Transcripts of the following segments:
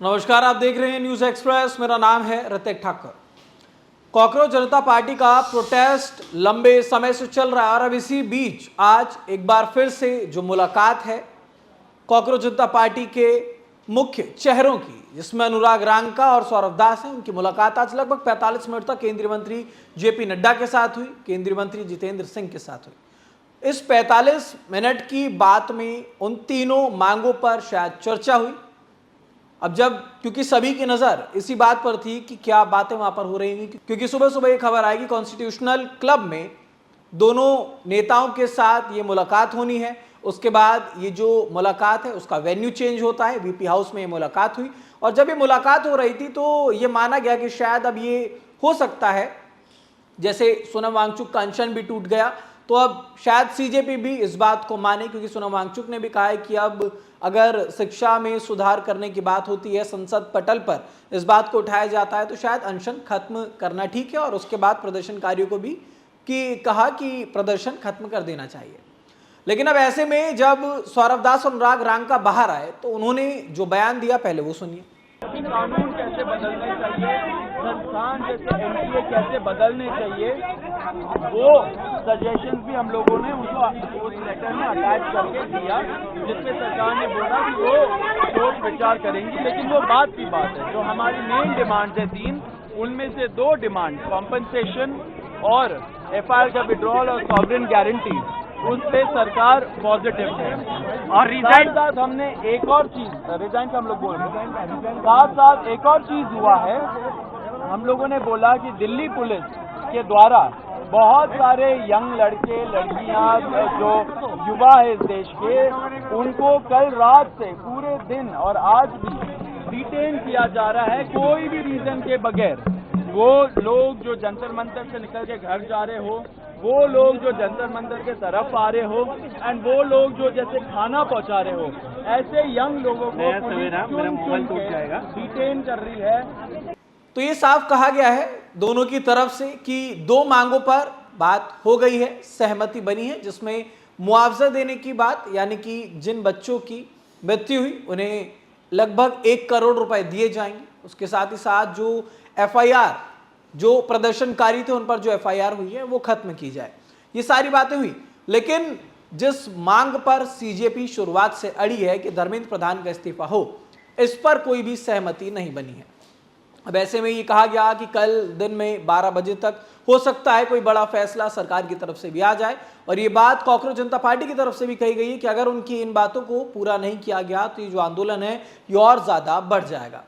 नमस्कार, आप देख रहे हैं न्यूज एक्सप्रेस। मेरा नाम है ऋतिक ठाकुर। कॉकरोच जनता पार्टी का प्रोटेस्ट लंबे समय से चल रहा है और अब इसी बीच आज एक बार फिर से जो मुलाकात है कॉकरोच जनता पार्टी के मुख्य चेहरों की, जिसमें अनुराग रांका और सौरभ दास हैं, उनकी मुलाकात आज लगभग 45 मिनट तक केंद्रीय मंत्री जेपी नड्डा के साथ हुई, केंद्रीय मंत्री जितेंद्र सिंह के साथ हुई। इस 45 मिनट की बात में उन तीनों मांगों पर शायद चर्चा हुई। अब क्योंकि सभी की नजर इसी बात पर थी कि क्या बातें वहां पर हो रही हैं, क्योंकि सुबह सुबह ये खबर आएगी कॉन्स्टिट्यूशनल क्लब में दोनों नेताओं के साथ ये मुलाकात होनी है। उसके बाद ये जो मुलाकात है उसका वेन्यू चेंज होता है, वीपी हाउस में ये मुलाकात हुई और जब ये मुलाकात हो रही थी तो ये माना गया कि शायद अब ये हो सकता है, जैसे सोनम वांगचुक का अनशन भी टूट गया तो अब शायद सीजेपी भी इस बात को माने, क्योंकि सोनम वांगचुक ने भी कहा है कि अब अगर शिक्षा में सुधार करने की बात होती है, संसद पटल पर इस बात को उठाया जाता है तो शायद अनशन खत्म करना ठीक है और उसके बाद प्रदर्शनकारियों को भी कहा कि प्रदर्शन खत्म कर देना चाहिए। लेकिन अब ऐसे में जब सौरभ दास और अनुराग रांका बाहर आए तो उन्होंने जो बयान दिया पहले वो सुनिए। कानून कैसे बदलने चाहिए, संस्थान जैसे एनडीए कैसे बदलने चाहिए, वो सजेशन भी हम लोगों ने उसको उस लेटर में अटैच करके दिया, जिसपे सरकार ने बोला कि वो सोच विचार करेंगी। लेकिन वो बात की बात है, जो हमारी मेन डिमांड है 3, उनमें से 2 डिमांड कॉम्पनसेशन और एफआईआर का विड्रॉल और सॉवरेन गारंटी, उस पे सरकार पॉजिटिव है। और रिजाइन साथ हमने एक और चीज, रिजाइन का हम लोग बोल रहे हैं, साथ एक और चीज हुआ है। हम लोगों ने बोला कि दिल्ली पुलिस के द्वारा बहुत सारे यंग लड़के लड़कियां जो युवा है इस देश के, उनको कल रात से पूरे दिन और आज भी डिटेन किया जा रहा है कोई भी रीजन के बगैर। वो लोग जो जंतर मंतर से निकल के घर जा रहे हो, वो लोग जो जंतर मंतर के तरफ आ रहे हो, एंड वो लोग जो जैसे खाना पहुंचा रहे हो, ऐसे यंग लोगों को डिटेन कर रही है। तो ये साफ कहा गया है दोनों की तरफ से कि 2 मांगों पर बात हो गई है, सहमति बनी है, जिसमें मुआवजा देने की बात, यानी कि जिन बच्चों की मृत्यु हुई उन्हें लगभग 1 करोड़ रुपए दिए जाएंगे। उसके साथ ही साथ जो एफआईआर, जो प्रदर्शनकारी थे उन पर जो एफआईआर हुई है वो खत्म की जाए। ये सारी बातें हुई, लेकिन जिस मांग पर सीजेपी शुरुआत से अड़ी है कि धर्मेंद्र प्रधान का इस्तीफा हो, इस पर कोई भी सहमति नहीं बनी है। अब ऐसे में ये कहा गया कि कल दिन में 12 बजे तक हो सकता है कोई बड़ा फैसला सरकार की तरफ से भी आ जाए और ये बात कॉकरोच जनता पार्टी की तरफ से भी कही गई है कि अगर उनकी इन बातों को पूरा नहीं किया गया तो ये जो आंदोलन है ये और ज्यादा बढ़ जाएगा।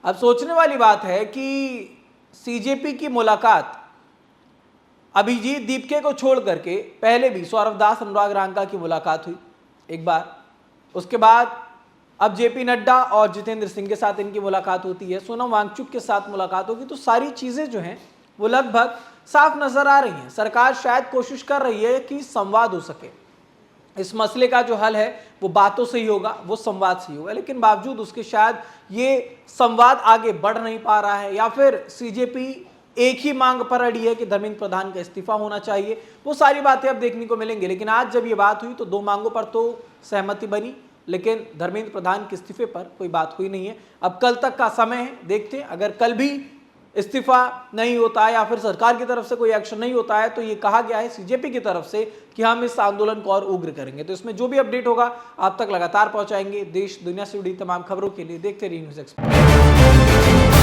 अब सोचने वाली बात है कि सीजेपी की मुलाकात अभिजीत दीपके को छोड़ करके पहले भी सौरभ दास अनुराग रांका की मुलाकात हुई एक बार, उसके बाद अब जेपी नड्डा और जितेंद्र सिंह के साथ इनकी मुलाकात होती है, सोनम वांगचुक के साथ मुलाकात होगी। तो सारी चीजें जो हैं वो लगभग साफ नजर आ रही हैं। सरकार शायद कोशिश कर रही है कि संवाद हो सके, इस मसले का जो हल है वो बातों से ही होगा, वो संवाद से ही होगा, लेकिन बावजूद उसके शायद ये संवाद आगे बढ़ नहीं पा रहा है, या फिर सीजेपी एक ही मांग पर अड़ी है कि धर्मेंद्र प्रधान का इस्तीफा होना चाहिए। वो सारी बातें अब देखने को मिलेंगी, लेकिन आज जब ये बात हुई तो 2 मांगों पर तो सहमति बनी, लेकिन धर्मेंद्र प्रधान के इस्तीफे पर कोई बात हुई नहीं है। अब कल तक का समय है, देखते हैं अगर कल भी इस्तीफा नहीं होता है या फिर सरकार की तरफ से कोई एक्शन नहीं होता है तो ये कहा गया है सीजेपी की तरफ से कि हम इस आंदोलन को और उग्र करेंगे। तो इसमें जो भी अपडेट होगा आप तक लगातार पहुंचाएंगे। देश दुनिया से जुड़ी तमाम खबरों के लिए देखते रहिए न्यूज़ एक्सप्रेस।